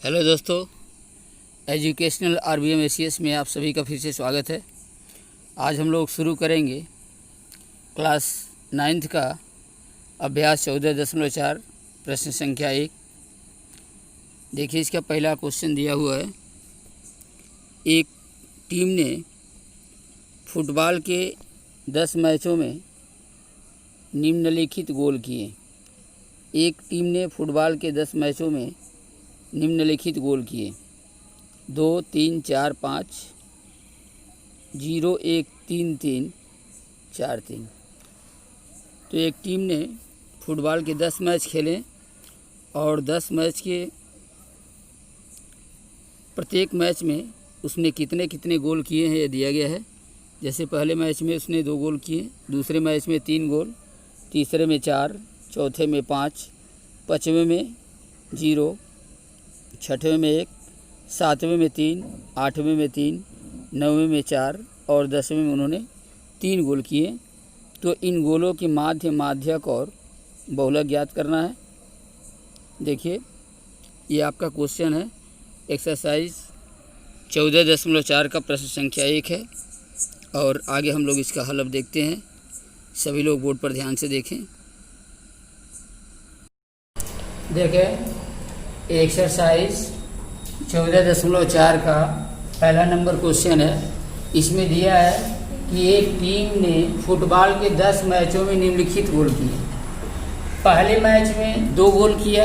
Hello दोस्तों, educational RBM ACS में आप सभी का फिर से स्वागत है। आज हम लोग शुरू करेंगे क्लास 9th का अभ्यास 14.4 प्रश्न संख्या 1। देखिए, इसका पहला क्वेश्चन दिया हुआ है। एक टीम ने फुटबॉल के 10 मैचों में निम्नलिखित गोल किए। एक टीम ने फुटबॉल के 10 मैचों में निम्नलिखित गोल किए 2, 3, 4, 5, 0, 1, 3, 3, 4, 3। तो एक टीम ने फुटबॉल के 10 मैच खेले और 10 मैच के प्रत्येक मैच में उसने कितने कितने गोल किए हैं यह दिया गया है। जैसे पहले मैच में उसने 2 गोल किए, दूसरे मैच में 3 गोल, तीसरे में 4, चौथे में 5, पाँचवें में 0, छठवें में 1, सातवें में 3, आठवें में 3, नौवें में 4 और 10वें में उन्होंने 3 गोल किए। तो इन गोलों के माध्य, माध्यक और बहुलक ज्ञात करना है। देखिए, ये आपका क्वेश्चन है। एक्सरसाइज 14.4 का प्रश्न संख्या 1 है और आगे हम लोग इसका हल अब देखते हैं। सभी लोग बोर्ड पर ध्यान से देखें। देखें, एक्सरसाइज 14.4 का पहला नंबर क्वेश्चन है। इसमें दिया है कि एक टीम ने फुटबॉल के 10 मैचों में निम्नलिखित गोल किए। पहले मैच में 2 गोल किया।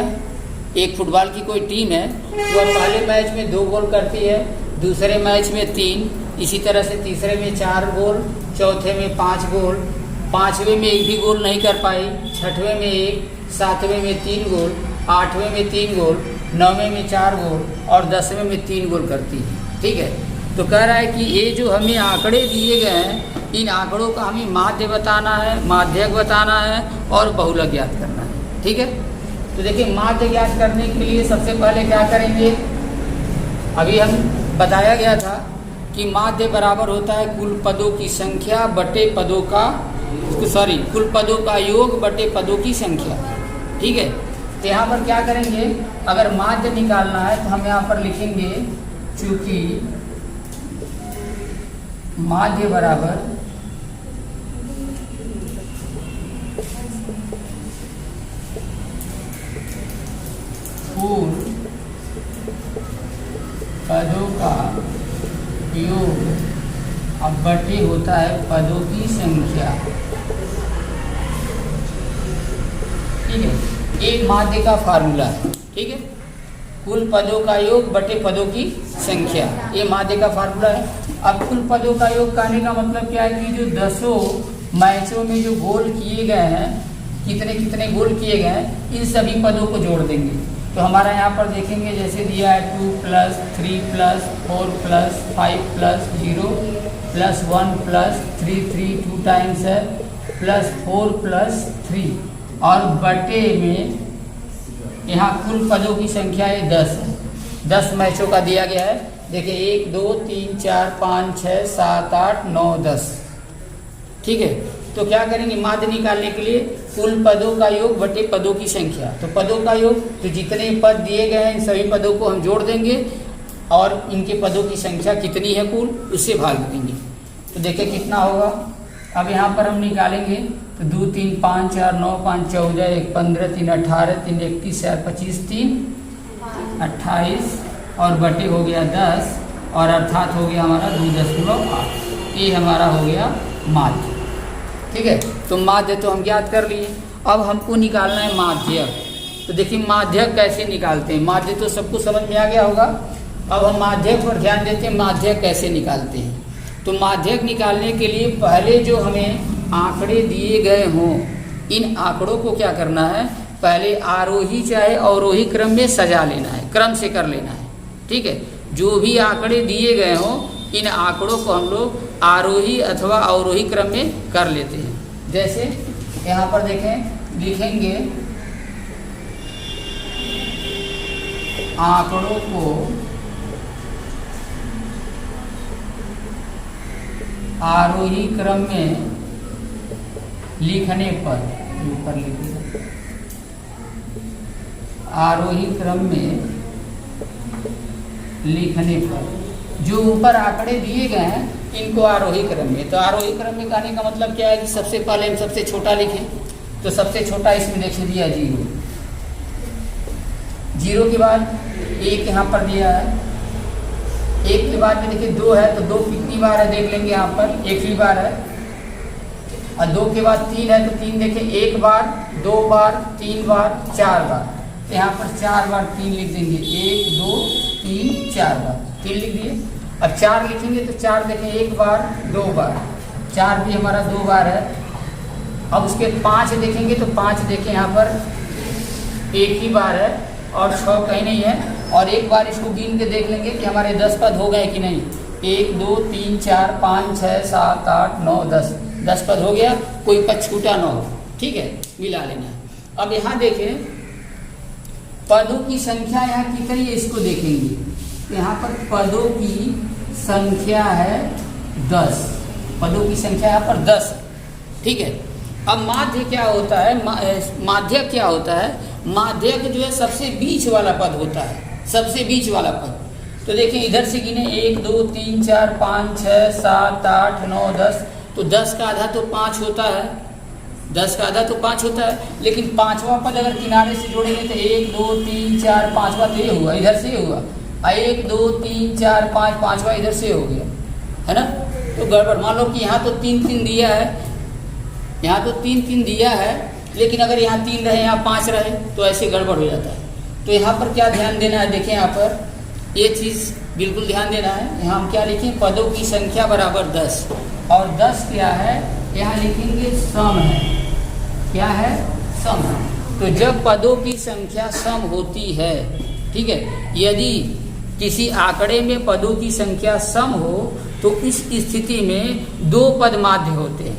एक फुटबॉल की कोई टीम है वो पहले मैच में 2 गोल करती है, दूसरे मैच में 3, इसी तरह से तीसरे में 4 गोल, चौथे में 5 गोल, पाँचवें में 1 भी गोल नहीं कर पाई, छठवें में 1, सातवें में 3 गोल, आठवें में 3 गोल, नौवें में 4 गोल और 10वें में 3 गोल करती है। ठीक है, तो कह रहा है कि ये जो हमें आंकड़े दिए गए हैं, इन आंकड़ों का हमें माध्य बताना है, माध्यक बताना है और बहुलक ज्ञात करना है। ठीक है, तो देखिए, माध्य ज्ञात करने के लिए सबसे पहले क्या करेंगे। अभी हम बताया गया था कि माध्य बराबर होता है कुल पदों की संख्या बटे पदों का कुल पदों का योग बटे पदों की संख्या। ठीक है, तो यहाँ पर क्या करेंगे, अगर माध्य निकालना है तो हम यहाँ पर लिखेंगे, चूंकि माध्य बराबर कुल पदों का योग अब बटे होता है पदों की संख्या। ठीक है, एक माध्य का फार्मूला है। ठीक है, कुल पदों का योग बटे पदों की संख्या, ये माध्य का फार्मूला है। अब कुल पदों का योग कहने का मतलब क्या है कि जो 10 मैचों में जो गोल किए गए हैं, कितने कितने गोल किए गए हैं, इन सभी पदों को जोड़ देंगे। तो हमारा यहाँ पर देखेंगे, जैसे दिया है 2 + 3 + 4 + 5 + 0 + 1 + 3, 3 2 टाइम्स है, +4 + 3 और बटे में यहाँ कुल पदों की संख्या है 10 है। 10 मैचों का दिया गया है। देखिए, 1, 2, 3, 4, 5, 6, 7, 8, 9, 10। ठीक है, तो क्या करेंगे, माध्य निकालने के लिए कुल पदों का योग बटे पदों की संख्या। तो पदों का योग, तो जितने पद दिए गए हैं इन सभी पदों को हम जोड़ देंगे और इनके पदों की संख्या कितनी है कुल, उससे भाग देंगे। तो देखिए कितना होगा। अब यहाँ पर हम निकालेंगे तो 2, 3, 5, 4, 9, 5, 14, 1, 15, 3, 18, 3, 31, 4, 25, 3, 28 और बटे हो गया 10 और अर्थात हो गया हमारा 2.8। ये हमारा हो गया माध्य। ठीक है, तो माध्य तो हम ज्ञात कर लिए। अब हमको निकालना है माध्यक। तो देखिए, माध्यक कैसे निकालते हैं। माध्य तो सबको समझ में आ गया होगा। अब हम माध्यक पर ध्यान देते हैं, माध्यक कैसे निकालते हैं। तो माध्यक निकालने के लिए पहले जो हमें आंकड़े दिए गए हों, इन आंकड़ों को क्या करना है, पहले आरोही चाहे अवरोही क्रम में सजा लेना है, क्रम से कर लेना है। ठीक है, जो भी आंकड़े दिए गए हों, इन आंकड़ों को हम लोग आरोही अथवा अवरोही क्रम में कर लेते हैं। जैसे यहाँ पर देखें, लिखेंगे आंकड़ों को आरोही क्रम में लिखने पर, ऊपर लिखिए, आरोही क्रम में लिखने पर जो ऊपर आंकड़े दिए गए हैं इनको आरोही क्रम में, तो आरोही क्रम में कहने का मतलब क्या है कि सबसे पहले हम सबसे छोटा लिखें, तो सबसे छोटा इसमें देखिए दिया 0, 0 के बाद 1 यहाँ पर दिया है, 1 के बाद में देखिए 2 है, तो 2 कितनी बार है देख लेंगे, यहाँ पर 1 ही बार है, और 2 के बाद 3 है, तो 3 देखिए 1 बार, 2 बार, 3 बार, 4 बार, तो यहाँ पर 4 बार 3 लिख देंगे, 1 2 3 4 बार 3 लिख दिए। अब 4 लिखेंगे तो 4 देखें 1 बार 2 बार, 4 भी हमारा 2 बार है। अब उसके 5 देखेंगे तो 5 देखें यहाँ पर 1 ही बार है और 6 कहीं नहीं है, और एक बार इसको गिन के देख लेंगे कि हमारे 10 पद हो गए कि नहीं, 1 2 3 4 5 6 7 8 9 10 पद हो गया, कोई पद छूटा ना हो, ठीक है, मिला लेना। अब यहाँ देखें पदों की संख्या यहाँ कितनी है इसको देखेंगे, यहाँ पर पदों की संख्या है 10, पदों की संख्या यहाँ पर 10, ठीक है। अब माध्य क्या होता है, माध्यक क्या होता है, माध्यक जो है सबसे बीच वाला पद होता है, सबसे बीच वाला पद। तो देखिए इधर से गिने 1 2 3 4 5 6 7 8 9 10, तो 10 का आधा तो 5 होता है, 10 का आधा तो 5 होता है, लेकिन पांचवा पद अगर किनारे से जोड़ेंगे तो 1 2 3 4 5वां तो ये हुआ, इधर से ये हुआ, 1 2 3 4 5 5वां इधर से हो गया, है ना। तो गड़बड़, मान लो कि यहाँ तो 3 3 दिया है, यहाँ तो 3 3 दिया है, लेकिन अगर यहाँ 3 रहे यहाँ 5 रहे तो ऐसे गड़बड़ हो जाता है। तो यहाँ पर क्या ध्यान देना है, देखें यहाँ पर ये चीज़ बिल्कुल ध्यान देना है। यहाँ हम क्या लिखें, पदों की संख्या बराबर 10, और 10 क्या है, यहाँ लिखेंगे सम है, क्या है, सम है। तो जब पदों की संख्या सम होती है, ठीक है, यदि किसी आंकड़े में पदों की संख्या सम हो तो इस स्थिति में 2 पद माध्य होते हैं,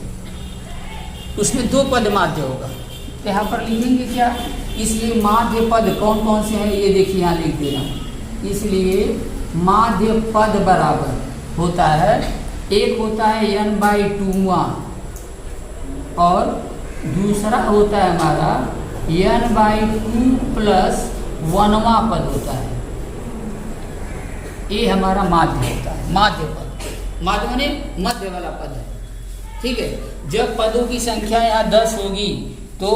उसमें 2 पद माध्य होगा। तो यहाँ पर लिखेंगे क्या, इसलिए माध्य पद कौन कौन से हैं ये देखिए यहाँ लिख देना। इसलिए माध्य पद बराबर होता है, एक होता है n/2वां और दूसरा होता है हमारा n/2 + 1वां पद होता है, ये हमारा माध्य होता है, माध्य पद। माध्य माने मध्य वाला पद है, ठीक है। जब पदों की संख्या यहाँ 10 होगी तो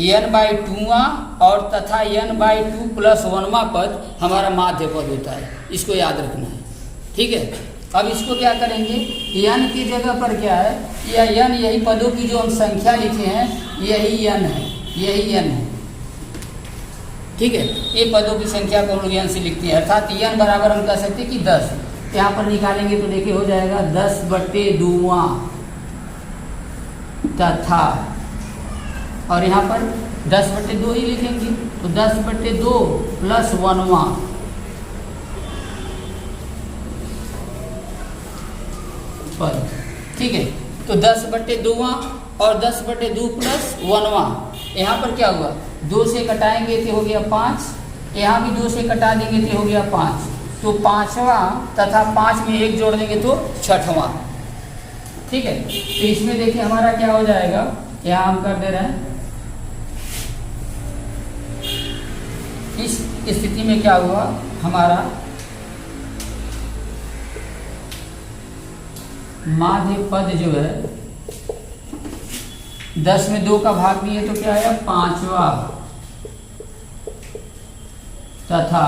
n/2वां और तथा n/2 + 1वां पद हमारा माध्य पद होता है, इसको याद रखना है, ठीक है। अब इसको क्या करेंगे, n की जगह पर क्या है, यह n, यही पदों की जो हम संख्या लिखे हैं यही n है, यही n है, ठीक है। ये पदों की संख्या को हम लोग n से लिखते हैं, अर्थात n बराबर हम कह सकते हैं कि 10। यहाँ पर निकालेंगे तो देखिए हो जाएगा 10/2वां तथा, और यहाँ पर 10/2 ही लिखेंगे, तो 10/2 + 1वां पद, ठीक है। तो 10/2वां और 10/2 + 1वां, यहाँ पर क्या हुआ, 2 से कटाएंगे तो हो गया 5, यहाँ भी 2 से कटा देंगे तो हो गया 5, तो 5वां तथा 5 में 1 जोड़ देंगे तो 6वां, ठीक है। तो इसमें देखिए हमारा क्या हो जाएगा, यहाँ हम कर दे रहे हैं, इस स्थिति में क्या हुआ, हमारा माध्य पद जो है 10 में 2 का भाग दिए तो क्या आया, 5वां तथा,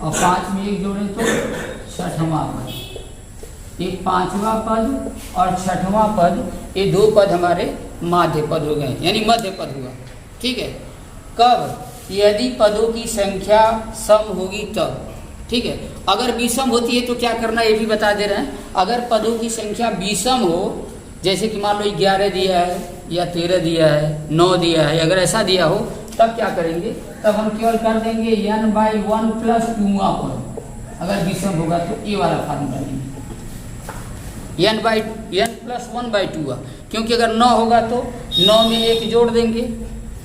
और 5 में 1 जोड़े तो 6वां पद। एक 5वां पद और 6वां पद, ये 2 पद हमारे माध्य पद हो गए, यानी मध्य पद हुआ, ठीक है। कब, यदि पदों की संख्या सम होगी तब, ठीक है। अगर विषम होती है तो क्या करना ये भी बता दे रहे हैं। अगर पदों की संख्या विषम हो, जैसे कि मान लो 11 दिया है या 13 दिया है, 9 दिया है, अगर ऐसा दिया हो तब क्या करेंगे, तब हम केवल कर देंगे n/1 + 2वां पद, अगर विषम होगा तो ये वाला फार्मूला लेंगे, n + 1/2, क्योंकि अगर 9 होगा तो 9 में 1 जोड़ देंगे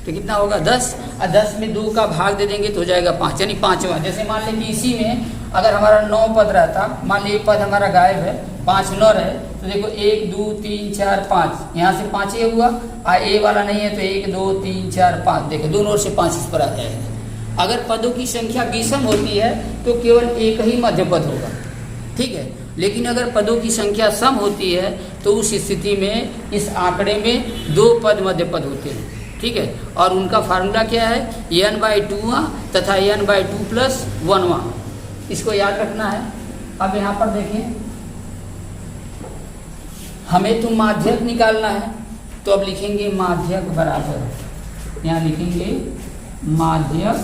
तो कितना होगा 10, और 10 में 2 का भाग दे देंगे तो हो जाएगा 5, यानी 5वां। जैसे मान लें कि इसी में अगर हमारा 9 पद रहता, मान लीजिए पद हमारा गायब है, 5 9 रहे, तो देखो 1 2 3 4 5, यहाँ से 5 ये हुआ, और ए वाला नहीं है तो 1 2 3 4 5, देखो दोनों ओर से 5 इस पर आ जाएगा। अगर पदों की संख्या विषम होती है तो केवल एक ही मध्य पद होगा, ठीक है। लेकिन अगर पदों की संख्या सम होती है तो उस स्थिति में इस आंकड़े में 2 पद मध्य पद होते हैं, ठीक है। और उनका फार्मूला क्या है, n/2 तथा n/2 + 1। इसको याद रखना है। अब यहाँ पर देखें, हमें तो माध्यक निकालना है, तो अब लिखेंगे माध्यक बराबर, यहाँ लिखेंगे माध्यक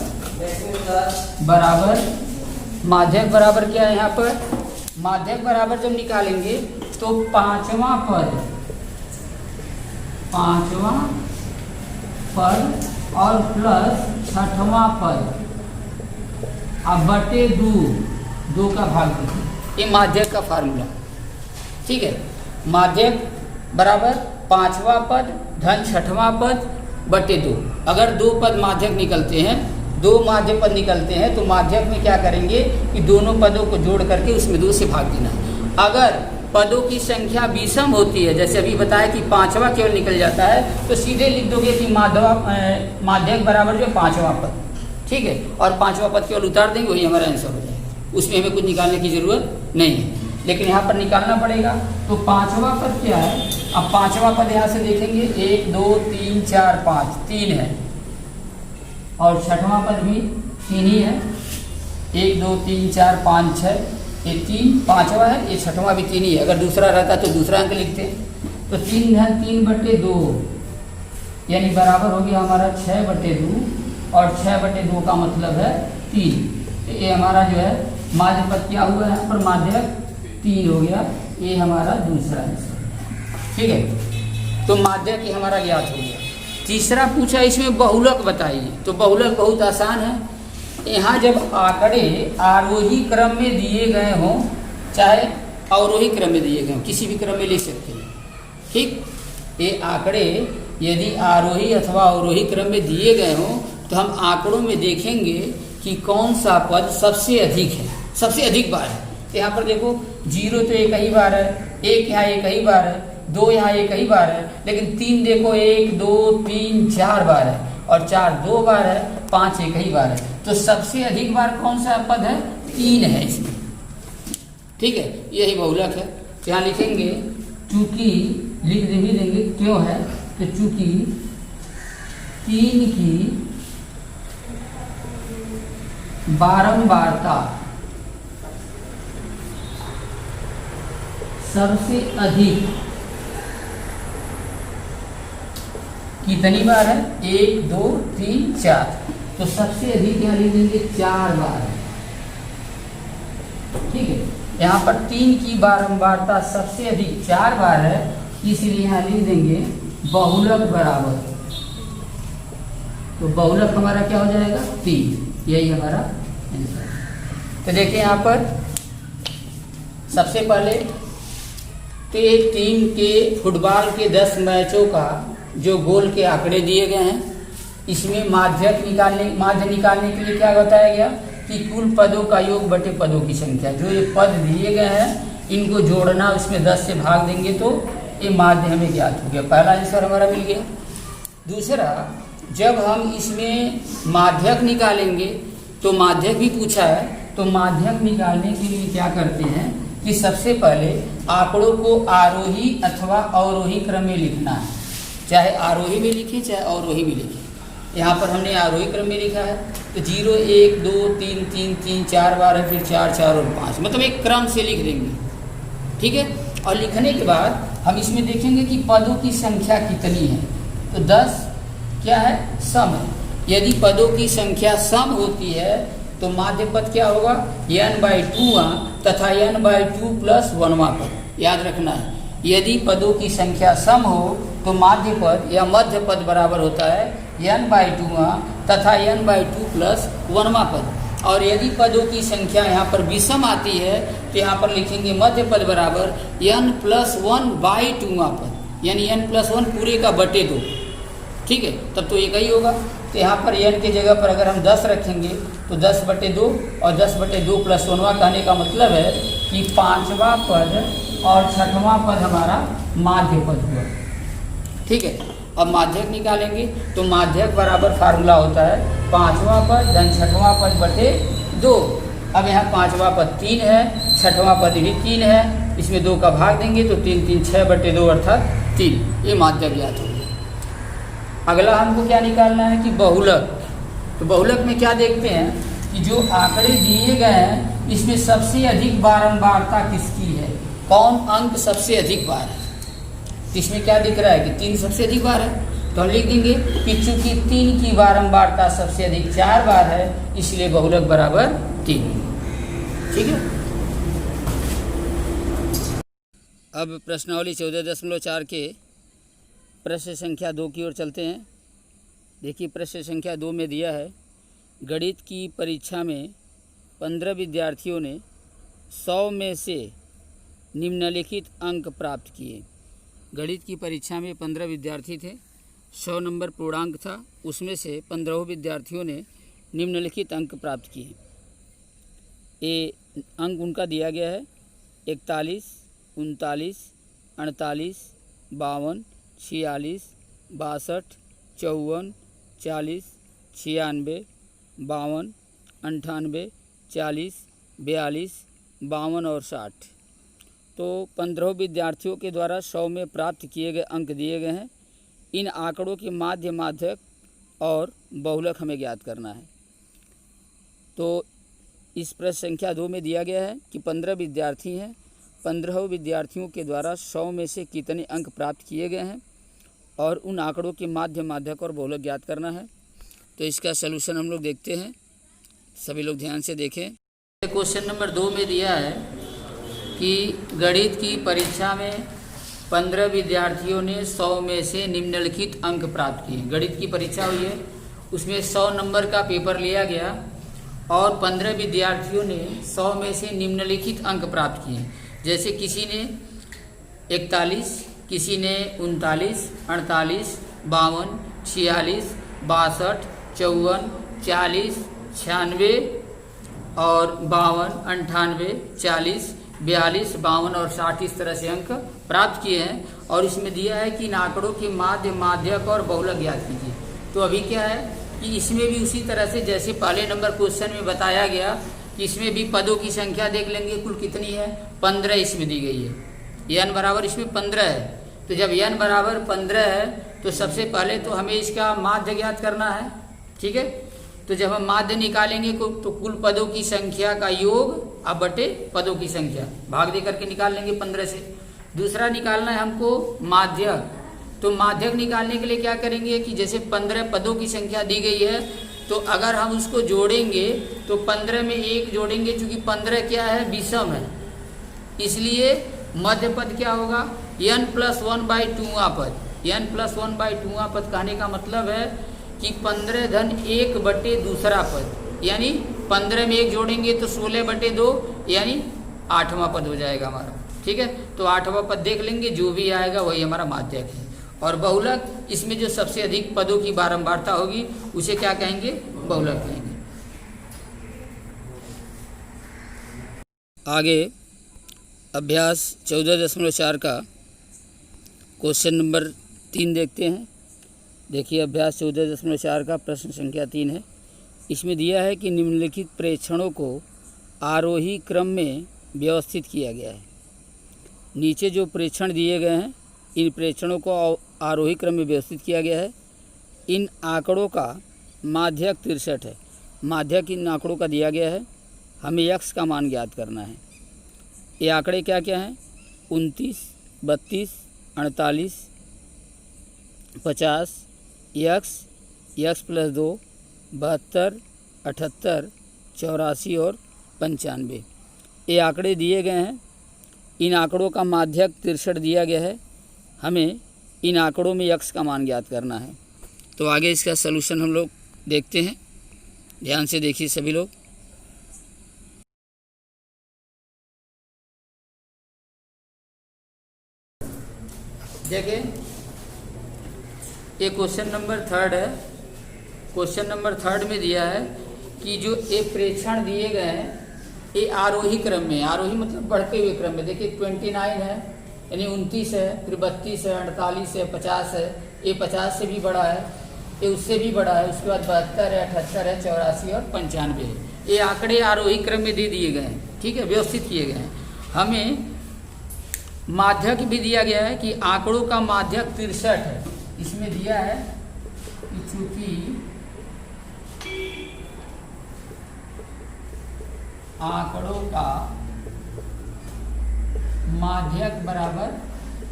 बराबर क्या है यहाँ पर, माध्यक बराबर जब निकालेंगे तो 5वां पद और प्लस 6वां पद अब बटे 2 का भाग दीजिए। ये माध्यक का फार्मूला, ठीक है। माध्यक बराबर 5वां पद धन 6वां पद बटे 2। अगर 2 पद माध्यक निकलते हैं, 2 माध्य पद निकलते हैं, तो माध्यक में क्या करेंगे कि दोनों पदों को जोड़ करके उसमें 2 से भाग देना। अगर पदों की संख्या विषम होती है, जैसे अभी बताया कि 5वां केवल निकल जाता है, तो सीधे लिख दोगे कि माध्यक बराबर जो 5वां पद, ठीक है। और 5वां पद केवल उतार देंगे, वही हमारा आंसर हो जाएगा। उसमें हमें कुछ निकालने की जरूरत नहीं है, लेकिन यहाँ पर निकालना पड़ेगा। तो 5वां पद क्या है, अब 5वां पद यहाँ से देखेंगे 1 2 3 4 5 3 है, और 6वां पद भी 3 ही है। 1 2 3 4 5 6, ये 3 5वां है, ये 6वां भी 3 ही है। अगर दूसरा रहता तो दूसरा अंक लिखते। तो 3 है 3 बटे 2, यानी बराबर हो गया हमारा 6 बटे 2, और 6 बटे 2 का मतलब है 3। तो ये हमारा जो है माध्य पद क्या हुआ है, यहाँ पर माध्यक 3 हो गया। ये हमारा दूसरा आंसर, ठीक है। तो माध्यक ये हमारा ज्ञात हो गया। तीसरा पूछा इसमें बहुलक बताइए। तो बहुलक बहुत आसान है। यहाँ जब आंकड़े आरोही क्रम में दिए गए हों, चाहे अवरोही क्रम में दिए गए हों, किसी भी क्रम में लिख सकते हैं, ठीक। ये आंकड़े यदि आरोही अथवा अवरोही क्रम में दिए गए हों, तो हम आंकड़ों में देखेंगे कि कौन सा पद सबसे अधिक है, सबसे अधिक बार है। तो यहाँ पर देखो 0 तो एक ही बार है, 1 यहाँ एक ही बार है, 2 यहाँ एक ही बार है, लेकिन 3 देखो 1 2 3 4 बार है, और 4 2 बार है, 5 एक ही बार है। तो सबसे अधिक बार कौन सा पद है, 3 है इसमें, ठीक है। यही बहुलक है। तो यहाँ लिखेंगे चूंकि, लिख भी देंगे क्यों है, तो चूंकि 3 की बारंबारता सबसे अधिक कितनी बार है, 1 2 3 4, तो सबसे अधिक यहाँ लिख देंगे 4 बार है, ठीक है। यहाँ पर 3 की बारंबारता सबसे अधिक 4 बार है, इसलिए यहाँ लिख देंगे बहुलक बराबर। तो बहुलक हमारा क्या हो जाएगा, 3। यही हमारा आंसर। तो देखिए यहाँ पर सबसे पहले तो एक टीम के फुटबॉल के 10 मैचों का जो गोल के आंकड़े दिए गए हैं, इसमें माध्य निकालने के लिए क्या बताया गया कि कुल पदों का योग बटे पदों की संख्या। जो ये पद दिए गए हैं इनको जोड़ना, उसमें 10 से भाग देंगे तो ये माध्य हमें ज्ञात हो गया। पहला आंसर हमारा मिल गया। दूसरा, जब हम इसमें माध्यक निकालेंगे तो माध्यक भी पूछा है, तो माध्यक निकालने के लिए क्या करते हैं कि सबसे पहले आंकड़ों को आरोही अथवा अवरोही क्रम में लिखना है। चाहे आरोही में लिखें चाहे अवरोही में लिखें। यहाँ पर हमने आरोही क्रम में लिखा है, तो 0 1 2 3 3 3 4 बार है, फिर 4 4 और 5, मतलब एक क्रम से लिख देंगे, ठीक है। और लिखने के बाद हम इसमें देखेंगे कि पदों की संख्या कितनी है। तो 10 क्या है, सम है। यदि पदों की संख्या सम होती है तो माध्य पद क्या होगा, n/2 तथा n/2 + 1वां पद। याद रखना है, यदि पदों की संख्या सम हो तो माध्य पद या मध्य पद बराबर होता है n/2 तथा n/2 + 1वां पद। और यदि पदों की संख्या यहाँ पर विषम आती है तो यहाँ पर लिखेंगे मध्य पद बराबर n+1/2वां पद, यानी n+1 पूरे का बटे 2, ठीक है। तब तो एक ही होगा। तो यहाँ पर n की जगह पर अगर हम 10 रखेंगे तो 10/2 और 10/2 + 1वां कहने का मतलब है कि 5वां पद और 6वां पद हमारा माध्य पद हुआ, ठीक है। अब माध्यक निकालेंगे तो माध्यक बराबर फार्मूला होता है 5वां पद धन 6वां पद बटे 2। अब यहाँ 5वां पद 3 है, 6वां पद भी 3 है, इसमें 2 का भाग देंगे तो 3 3 6 बटे 2 अर्थात 3। ये माध्यक ज्ञात हो गया। अगला हमको क्या निकालना है कि बहुलक। तो बहुलक में क्या देखते हैं कि जो आंकड़े दिए गए हैं इसमें सबसे अधिक बारंबारता किसकी है, कौन अंक सबसे अधिक बार है। तो इसमें क्या दिख रहा है कि 3 सबसे अधिक बार है, तो हम लिख देंगे कि चूंकि 3 की बारंबारता सबसे अधिक 4 बार है इसलिए बहुलक बराबर 3। ठीक है। अब प्रश्नावली 14.4 के प्रश्न संख्या 2 की ओर चलते हैं। देखिए प्रश्न संख्या 2 में दिया है गणित की परीक्षा में 15 विद्यार्थियों ने 100 में से निम्नलिखित अंक प्राप्त किए। गणित की परीक्षा में 15 विद्यार्थी थे, 100 नंबर पूर्णांक था, उसमें से 15 विद्यार्थियों ने निम्नलिखित अंक प्राप्त किए। ये अंक उनका दिया गया है 41, 39, 48, 52, 46, 62, 54, 40, 96, 52, 98, 40, 42, 52 और 60। तो 15 विद्यार्थियों के द्वारा 100 में प्राप्त किए गए अंक दिए गए हैं। इन आंकड़ों के माध्य, माध्यक और बहुलक हमें ज्ञात करना है। तो इस प्रश्न संख्या 2 में दिया गया है कि 15 विद्यार्थी हैं, 15 विद्यार्थियों के द्वारा 100 में से कितने अंक प्राप्त किए गए हैं और उन आंकड़ों के माध्य, माध्यक और बहुलक ज्ञात करना है। तो इसका सलूशन हम लोग देखते हैं, सभी लोग ध्यान से देखें। क्वेश्चन नंबर 2 में दिया है कि गणित की परीक्षा में 15 विद्यार्थियों ने 100 में से निम्नलिखित अंक प्राप्त किए। गणित की परीक्षा हुई है, उसमें 100 नंबर का पेपर लिया गया और 15 विद्यार्थियों ने 100 में से निम्नलिखित अंक प्राप्त किए। जैसे किसी ने 41, किसी ने 39, 48, 52, 46, 62, 54, 40, 96 और 52, 98, 40, 42, 52 और 60 इस तरह से अंक प्राप्त किए हैं। और इसमें दिया है कि इन आंकड़ों के माध्य, माध्यक और बहुलक ज्ञात कीजिए। तो अभी क्या है कि इसमें भी उसी तरह से जैसे पहले नंबर क्वेश्चन में बताया गया कि इसमें भी पदों की संख्या देख लेंगे कुल कितनी है, 15 इसमें दी गई है। n बराबर इसमें 15 है। तो जब n बराबर 15 है तो सबसे पहले तो हमें इसका माध्य ज्ञात करना है। ठीक है। तो जब हम माध्य निकालेंगे तो कुल पदों की संख्या का योग अब बटे पदों की संख्या भाग दे करके निकाल लेंगे 15 से। दूसरा निकालना है हमको माध्यक। तो माध्यक निकालने के लिए क्या करेंगे कि जैसे 15 पदों की संख्या दी गई है तो अगर हम उसको जोड़ेंगे तो 15 में 1 जोड़ेंगे, चूंकि 15 क्या है विषम है, इसलिए मध्य पद क्या होगा n+1/2वां पद। n+1/2वां पद कहने का मतलब है कि 15 धन 1 बटे दूसरा पद, यानी 15 में 1 जोड़ेंगे तो 16/2 यानी 8वां पद हो जाएगा हमारा। ठीक है। तो 8वां पद देख लेंगे, जो भी आएगा वही हमारा माध्यक है। और बहुलक, इसमें जो सबसे अधिक पदों की बारंबारता होगी उसे क्या कहेंगे, बहुलक कहेंगे। आगे अभ्यास 14.4 का क्वेश्चन नंबर 3 देखते हैं। देखिए अभ्यास 14.4 का प्रश्न संख्या 3 है। इसमें दिया है कि निम्नलिखित प्रेक्षणों को आरोही क्रम में व्यवस्थित किया गया है। नीचे जो प्रेक्षण दिए गए हैं इन प्रेक्षणों को आरोही क्रम में व्यवस्थित किया गया है। इन आंकड़ों का माध्यक 63 है। माध्यक इन आंकड़ों का दिया गया है, हमें x का मान ज्ञात करना है। ये आंकड़े क्या क्या हैं, 29, 32, 48, 50, x+2, 72, 78, 84 और 95 ये आंकड़े दिए गए हैं। इन आंकड़ों का माध्यक 63 दिया गया है, हमें इन आंकड़ों में x का मान ज्ञात करना है। तो आगे इसका सलूशन हम लोग देखते हैं, ध्यान से देखिए सभी लोग। देखिए ये क्वेश्चन नंबर 3 है। क्वेश्चन नंबर 3 में दिया है कि जो ये प्रेक्षण दिए गए हैं ये आरोही क्रम में, आरोही मतलब बढ़ते हुए क्रम में। देखिए 29 है यानी 29 है, फिर 32 है, 48 है, 50 है, ये 50 से भी बड़ा है, ये उससे भी बड़ा है, उसके बाद 72 है, 78 है, 84 और 95 है। ये आंकड़े आरोही क्रम में दे दिए गए हैं, ठीक है, व्यवस्थित किए गए हैं। हमें माध्यक भी दिया गया है कि आंकड़ों का माध्यक 63 है। इसमें दिया है कि चूंकि आंकड़ों का माध्यक बराबर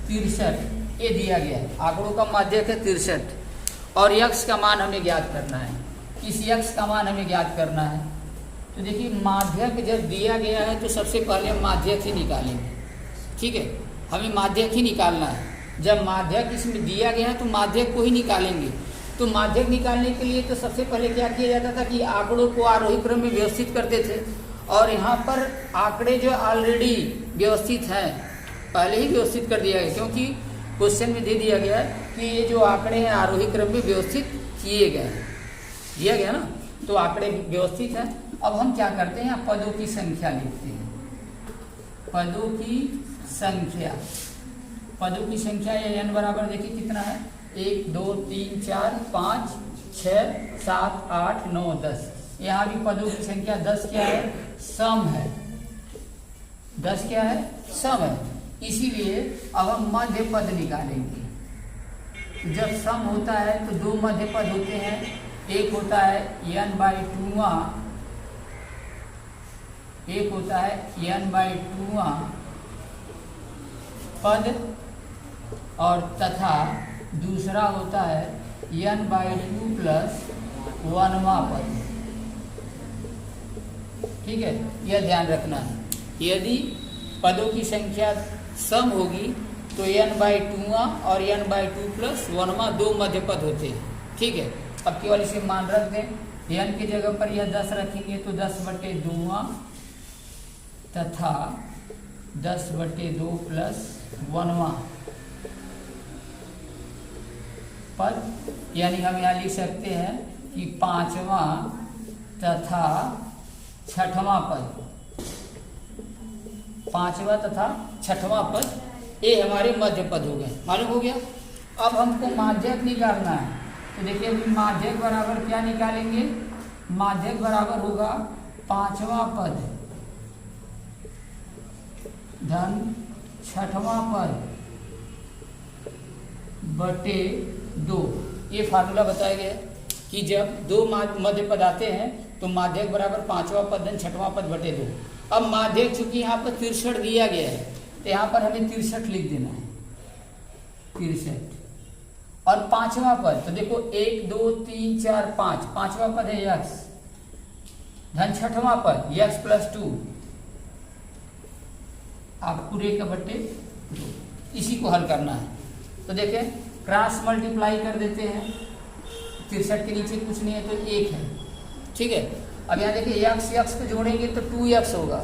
63, ये दिया गया है। आंकड़ों का माध्यक है 63 और यक्ष का मान हमें ज्ञात करना है। इस यक्ष का मान हमें ज्ञात करना है। तो देखिए, माध्यक जब दिया गया है तो सबसे पहले हम माध्यक ही निकालेंगे, ठीक है, हमें माध्यक ही निकालना है। जब माध्यक इसमें दिया गया है तो माध्यक को ही निकालेंगे। तो माध्यक निकालने के लिए तो सबसे पहले क्या किया जाता था कि आंकड़ों को आरोही क्रम में व्यवस्थित करते थे, और यहाँ पर आंकड़े जो ऑलरेडी व्यवस्थित हैं पहले ही व्यवस्थित कर दिया गया, क्योंकि क्वेश्चन में दे दिया गया है कि ये जो आंकड़े हैं आरोही क्रम में व्यवस्थित किए गए हैं, दिया गया ना, तो आंकड़े व्यवस्थित हैं। अब हम क्या करते हैं, पदों की संख्या लिखते हैं। पदों की संख्या, पदों की संख्या या n बराबर देखिए कितना है, 1 2 3 4 5 6 7 8 9 10। यहाँ भी पदों की संख्या 10 क्या है, सम है। 10 क्या है, सम है। इसीलिए अब हम मध्य पद निकालेंगे। जब सम होता है तो दो मध्य पद होते हैं, एक होता है n/2, एक होता है n/2 पद, और तथा दूसरा होता है n/2 प्लस 1वां पद, ठीक है, यह ध्यान रखना है। यदि पदों की संख्या सम होगी तो n/2 और n/2 प्लस 1वां दो मध्य पद होते हैं, ठीक है। अब केवल इसे मान रख दें, n की जगह पर यह 10 रखेंगे तो 10/2 तथा 10/2 प्लस 1वां पद, यानी हम यहाँ लिख सकते हैं कि 5वां तथा 6वां पद, 5वां तथा 6वां पद, ये हमारे मध्य पद हो गए, मालूम हो गया। अब हमको माध्यक निकालना है, तो देखिए अभी माध्यक बराबर क्या निकालेंगे, माध्यक बराबर होगा 5वां पद धन 6वां पद बटे 2। ये फार्मूला बताया गया कि जब दो मध्य पद आते हैं तो माध्यक बराबर 5वां पद धन 6वां पद बटे 2। अब माध्यक चूंकि यहाँ पर 63 दिया गया है तो यहाँ पर हमें 63 लिख देना है, 63। और 5वां पद तो देखो 1 2 3 4 5, 5वां पद है यक्स धन 6वां पद यक्स प्लस 2, आप पूरे का बटे 2, इसी को हल करना है। तो देखें क्रॉस मल्टीप्लाई कर देते हैं, 63 के नीचे कुछ नहीं है तो 1 है, ठीक है। अब यहाँ देखिए यक्स यक्स को जोड़ेंगे तो 2x होगा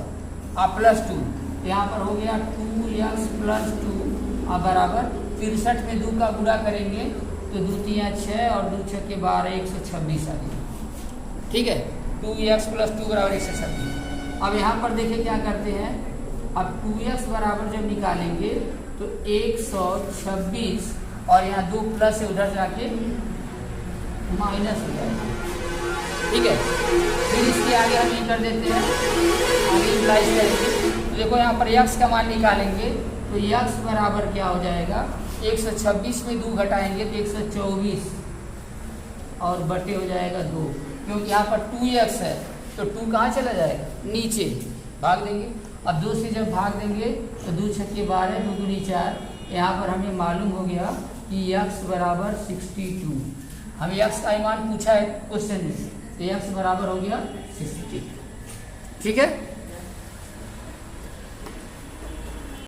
और प्लस 2, यहाँ पर हो गया 2x प्लस 2 और बराबर 63 में 2 का गुणा करेंगे तो 2 3 6 और 2 6 के 12, 126 आ गया, ठीक है। 2x प्लस 2 बराबर 126। अब यहाँ पर देखिए क्या करते हैं, अब 2x बराबर जब निकालेंगे तो 126 और यहाँ 2 प्लस से उधर जाके माइनस हो जाएगा, ठीक है। फिर इसके आगे हम ये कर देते हैं, आगे इम्प्लाइज करेंगे तो देखो यहाँ पर यक्स का मान निकालेंगे तो यक्स बराबर क्या हो जाएगा, 126 में 2 घटाएंगे तो 124 और बटे हो जाएगा 2, क्योंकि यहाँ पर 2x है तो 2 कहाँ चला जाएगा, नीचे भाग देंगे। अब 2 से जब भाग देंगे तो 2 छक्के 12, 2 दूनी 4, यहाँ पर हमें मालूम हो गया कि x बराबर 62। हमें x का मान पूछा है क्वेश्चन में, तो x बराबर हो गया 62, ठीक है।